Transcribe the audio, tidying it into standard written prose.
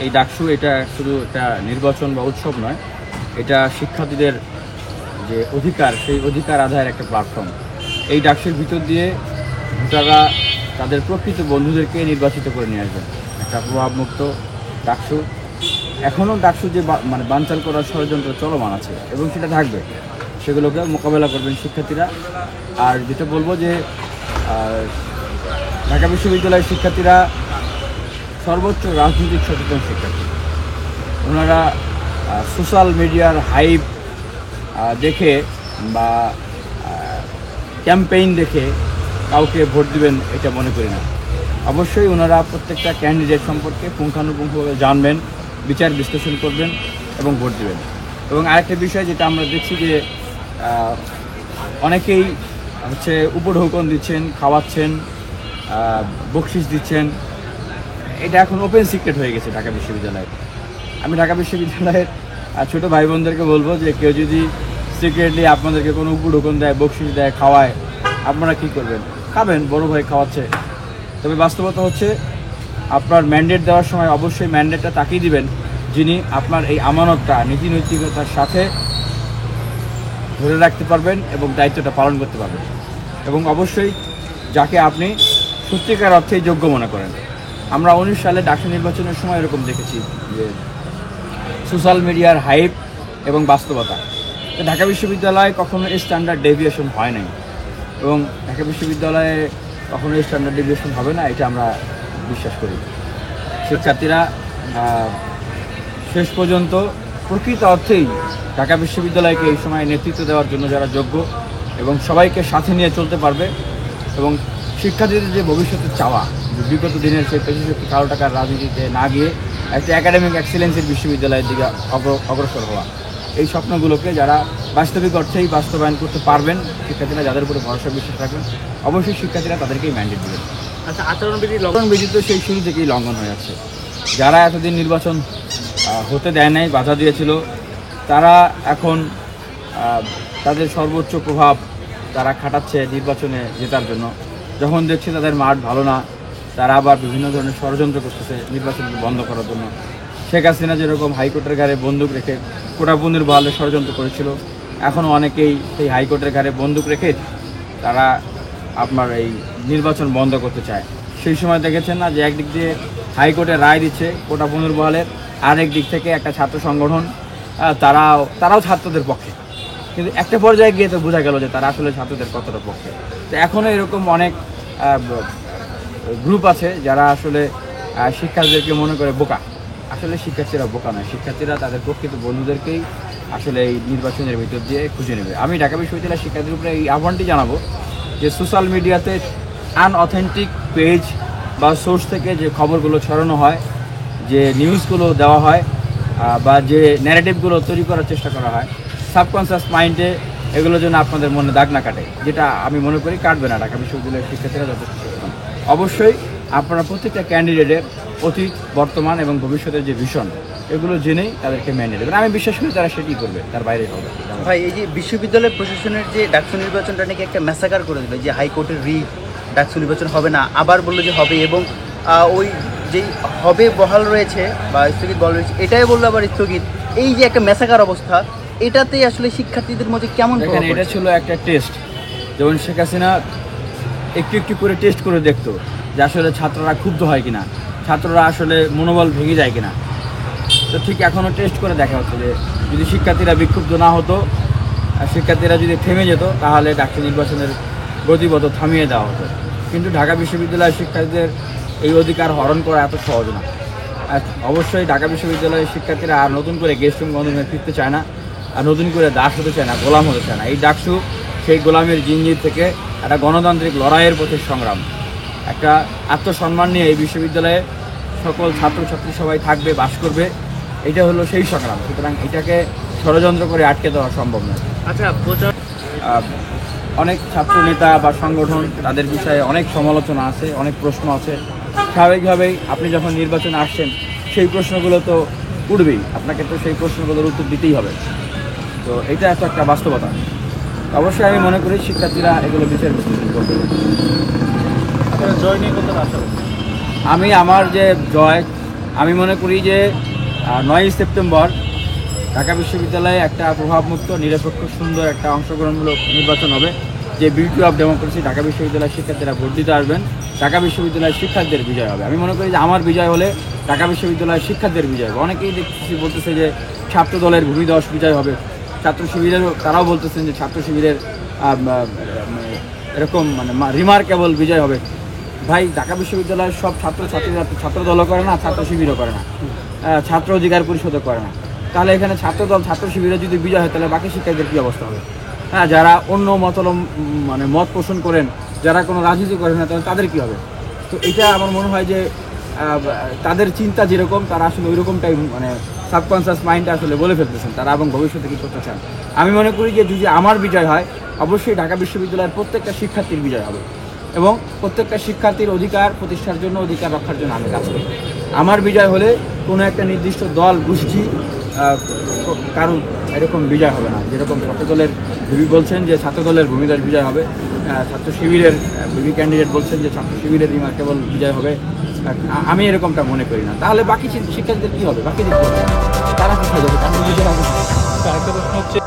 এই ডাকসু এটা শুধু একটা নির্বাচন বা উৎসব নয়, এটা শিক্ষার্থীদের যে অধিকার, সেই অধিকার আদায়ের একটা প্ল্যাটফর্ম। এই ডাকসুর ভিতর দিয়ে ভোটাররা তাদের প্রকৃত বন্ধুদেরকে নির্বাচিত করে নিয়ে আসবেন। একটা প্রভাবমুক্ত ডাকসু। এখনও ডাকসু যে মানে বানচাল করার ষড়যন্ত্র চলমান আছে এবং সেটা থাকবে, সেগুলোকে মোকাবেলা করবেন শিক্ষার্থীরা। আর যেটা বলবো যে ঢাকা বিশ্ববিদ্যালয়ের শিক্ষার্থীরা সর্বোচ্চ রাজনৈতিক সচেতন শিক্ষার্থী। ওনারা সোশ্যাল মিডিয়ার হাইপ দেখে বা ক্যাম্পেইন দেখে কাউকে ভোট দিবেন এটা মনে করি না। অবশ্যই ওনারা প্রত্যেকটা ক্যান্ডিডেট সম্পর্কে পুঙ্খানুপুঙ্খভাবে জানবেন, বিচার বিশ্লেষণ করবেন এবং ভোট দেবেন। এবং আরেকটা বিষয় যেটা আমরা দেখছি যে অনেকেই হচ্ছে উপঢৌকন দিচ্ছেন, খাওয়াচ্ছেন, বকশিস দিচ্ছেন। এটা এখন ওপেন সিক্রেট হয়ে গেছে ঢাকা বিশ্ববিদ্যালয়ে। আমি ঢাকা বিশ্ববিদ্যালয়ের ছোটো ভাই বোনদেরকে বলবো যে কেউ যদি সিক্রেটলি আপনাদেরকে কোনো উপঢৌকন দেয়, বকশিস দেয়, খাওয়ায়, আপনারা কী করবেন? খাবেন, বড় ভাই খাওয়াচ্ছে। তবে বাস্তবতা হচ্ছে আপনার ম্যান্ডেট দেওয়ার সময় অবশ্যই ম্যান্ডেটটা তাকিয়ে দিবেন যিনি আপনার এই আমানতটা নীতি নৈতিকতার সাথে ধরে রাখতে পারবেন এবং দায়িত্বটা পালন করতে পারবেন। এবং অবশ্যই যাকে আপনি সত্যিকার অর্থেই যোগ্য মনে করেন। আমরা 19 সালে ডাকসু নির্বাচনের সময় এরকম দেখেছি যে সোশ্যাল মিডিয়ার হাইপ এবং বাস্তবতা। ঢাকা বিশ্ববিদ্যালয়ে কখনো স্ট্যান্ডার্ড ডেভিয়েশন হয় নাই এবং ঢাকা বিশ্ববিদ্যালয়ে কখনো স্ট্যান্ডার্ড ডেভিয়েশন হবে না, এটা আমরা বিশ্বাস করি। শিক্ষার্থীরা শেষ পর্যন্ত প্রকৃত অর্থেই ঢাকা বিশ্ববিদ্যালয়কে এই সময় নেতৃত্ব দেওয়ার জন্য যারা যোগ্য এবং সবাইকে সাথে নিয়ে চলতে পারবে এবং শিক্ষার্থীদের যে ভবিষ্যতের চাওয়া, বিগত দিনের সেই পেশি কালো টাকার রাজনীতিতে না গিয়ে একটা একাডেমিক এক্সেলেন্সের বিশ্ববিদ্যালয়ের দিকে অগ্রসর হওয়া, এই স্বপ্নগুলোকে যারা বাস্তবিক অর্থেই বাস্তবায়ন করতে পারবেন, শিক্ষার্থীরা যাদের উপরে ভরসা বিশ্বাস রাখবেন, অবশ্যই শিক্ষার্থীরা তাদেরকেই ম্যান্ডেট দেবেন। আচ্ছা, আচরণবিধি তো সেই শুরু থেকেই লঙ্ঘন হয়ে যাচ্ছে। যারা এতদিন নির্বাচন হতে দেয় নাই, বাধা দিয়েছিল, তারা এখন তাদের সর্বোচ্চ প্রভাব তারা খাটাচ্ছে নির্বাচনে জেতার জন্য। যখন দেখছে তাদের মাঠ ভালো না, তারা আবার বিভিন্ন ধরনের ষড়যন্ত্র করতেছে নির্বাচনকে বন্ধ করার জন্য। শেখ হাসিনা যেরকম হাইকোর্টের ঘাড়ে বন্দুক রেখে কোটাবন্দির বহালে ষড়যন্ত্র করেছিল, এখনও অনেকেই সেই হাইকোর্টের ঘাড়ে বন্দুক রেখে তারা আপনার এই নির্বাচন বন্ধ করতে চায়। সেই সময় দেখেছেন না যে একদিক দিয়ে হাইকোর্টে রায় দিচ্ছে কোটাবন্দির বহালের, আরেক দিক থেকে একটা ছাত্র সংগঠন তারাও ছাত্রদের পক্ষে, কিন্তু একটা পর্যায়ে গিয়ে তো বোঝা গেল যে তারা আসলে ছাত্রদের কতটা পক্ষে। তো এখনও এরকম অনেক গ্রুপ আছে যারা আসলে শিক্ষার্থীদেরকে মনে করে বোকা। আসলে শিক্ষার্থীরা বোকা নয়, শিক্ষার্থীরা তাদের প্রকৃত বন্ধুদেরকেই আসলে এই নির্বাচনের ভিতর দিয়ে খুঁজে নেবে। আমি ঢাকা বিশ্ববিদ্যালয়ের শিক্ষার্থীর উপরে এই আহ্বানটি জানাবো যে সোশ্যাল মিডিয়াতে আনঅথেন্টিক পেজ বা সোর্স থেকে যে খবরগুলো ছড়ানো হয়, যে নিউজগুলো দেওয়া হয় বা যে ন্যারেটিভগুলো তৈরি করার চেষ্টা করা হয়, সাবকনসিয়াস মাইন্ডে এগুলো যেন আপনাদের মনে দাগ না কাটে, যেটা আমি মনে করি কাটবে না। ঢাকা বিশ্ববিদ্যালয়ের শিক্ষার্থীরা যথেষ্ট সচেতন। অবশ্যই আপনারা প্রত্যেকটা ক্যান্ডিডেটের অতীত, বর্তমান এবং ভবিষ্যতের যে ভিশন, এগুলো জেনেই তাদেরকে মেনে নেবেন। আমি বিশ্বাস করি তারা সেটি করবে, তার বাইরে হবে। ভাই, এই যে বিশ্ববিদ্যালয় প্রশাসনের যে ডাকসু নির্বাচনটা নাকি একটা ম্যাসাকার করে দিল, যে হাইকোর্টের রিট, ডাকসু নির্বাচন হবে না, আবার বললো যে হবে, এবং ওই যেই হবে বহাল রয়েছে বা স্থগিত বহাল রয়েছে, এটাই বললো আবার স্থগিত। এই যে একটা ম্যাসাকার অবস্থা, এটাতে আসলে শিক্ষার্থীদের মধ্যে কেমন? দেখেন, এটা ছিল একটা টেস্ট। যেমন শেখ হাসিনা একটু একটু করে টেস্ট করে দেখতো যে আসলে ছাত্ররা ক্ষুব্ধ হয় কিনা, ছাত্ররা আসলে মনোবল ভেঙে যায় কিনা। তো ঠিক এখনও টেস্ট করে দেখা হচ্ছে যে যদি শিক্ষার্থীরা বিক্ষুব্ধ না হতো, শিক্ষার্থীরা যদি থেমে যেত, তাহলে ডাকসু নির্বাচনের গতিপথ থামিয়ে দেওয়া হতো। কিন্তু ঢাকা বিশ্ববিদ্যালয়ের শিক্ষার্থীদের এই অধিকার হরণ করা এত সহজ না। অবশ্যই ঢাকা বিশ্ববিদ্যালয়ের শিক্ষার্থীরা আর নতুন করে গেস্ট রুম গণরুমে ফিরতে চায় না, আর নতুন করে দাস হতে চায় না, গোলাম হতে চায় না। এই ডাকসু সেই গোলামের জিঞ্জির থেকে একটা গণতান্ত্রিক লড়াইয়ের পথে সংগ্রাম, একটা আত্মসম্মান নিয়ে এই বিশ্ববিদ্যালয়ে সকল ছাত্রছাত্রী সবাই থাকবে, বাস করবে, এটা হলো সেই সংগ্রাম। সুতরাং এটাকে ষড়যন্ত্র করে আটকে দেওয়া সম্ভব নয়। আচ্ছা, অনেক ছাত্র নেতা বা সংগঠন, তাদের বিষয়ে অনেক সমালোচনা আছে, অনেক প্রশ্ন আছে। স্বাভাবিকভাবেই আপনি যখন নির্বাচনে আসছেন, সেই প্রশ্নগুলো তো উঠবেই, আপনাকে তো সেই প্রশ্নগুলোর উত্তর দিতেই হবে। তো এটা একটা বাস্তবতা। অবশ্যই আমি মনে করি শিক্ষার্থীরা এগুলো বিচার বিশ্লেষণ করবে। জয় নিয়ে কত আশা? আমি আমার যে জয়, আমি মনে করি যে 9ই সেপ্টেম্বর ঢাকা বিশ্ববিদ্যালয়ে একটা প্রভাবমুক্ত নিরপেক্ষ সুন্দর একটা অংশগ্রহণমূলক নির্বাচন হবে, যে বিউটি অফ ডেমোক্রেসি, ঢাকা বিশ্ববিদ্যালয়ের শিক্ষার্থীরা ভোট দিতে আসবেন, ঢাকা বিশ্ববিদ্যালয়ের শিক্ষার্থীদের বিজয় হবে। আমি মনে করি যে আমার বিজয় হলে ঢাকা বিশ্ববিদ্যালয়ের শিক্ষার্থীদের বিজয় হবে। অনেকেই দেখতেছি বলতেছে যে ছাত্র দলের ভূমিধস বিজয় হবে, ছাত্র শিবিরের তারাও বলতেছেন যে ছাত্র শিবিরের এরকম মানে রিমার্কেবল বিজয় হবে। ভাই, ঢাকা বিশ্ববিদ্যালয়ের সব ছাত্রছাত্রীরা ছাত্র দলও করে না, ছাত্র শিবিরও করে না, ছাত্র অধিকার পরিষদও করে না। তাহলে এখানে ছাত্র দল ছাত্র শিবিরের যদি বিজয় হয় তাহলে বাকি শিক্ষার্থীদের কী অবস্থা হবে? হ্যাঁ, যারা অন্য মানে মত পোষণ করেন, যারা কোনো রাজনীতি করেন না, তাহলে তাদের কী হবে? তো এটা আমার মনে হয় যে তাদের চিন্তা যেরকম, তারা আসলে ওই রকমটাই মানে সাবকনসিয়াস মাইন্ডটা আসলে বলে ফেলতেছেন তারা, এবং ভবিষ্যতে কী করতে চান। আমি মনে করি যে যদি আমার বিজয় হয়, অবশ্যই ঢাকা বিশ্ববিদ্যালয়ের প্রত্যেকটা শিক্ষার্থীর বিজয় হবে, এবং প্রত্যেকটা শিক্ষার্থীর অধিকার প্রতিষ্ঠার জন্য, অধিকার রক্ষার জন্য আমি কাজ করি। আমার বিজয় হলে কোনো একটা নির্দিষ্ট দল গোষ্ঠী কারণ এরকম বিজয় হবে না। যেরকম ছাত্রদলের ভিবি বলছেন যে ছাত্রদলের ভূমিদার বিজয় হবে, ছাত্র শিবিরের ভিবি ক্যান্ডিডেট বলছেন যে ছাত্র শিবিরের রিমার্কেবল বিজয় হবে, আমি এরকমটা মনে করি না। তাহলে বাকি শিক্ষার্থীদের কী হবে? বাকি তারা কী হয়ে যাবে? তাদের বিজয় হবে। আরেকটা প্রশ্ন হচ্ছে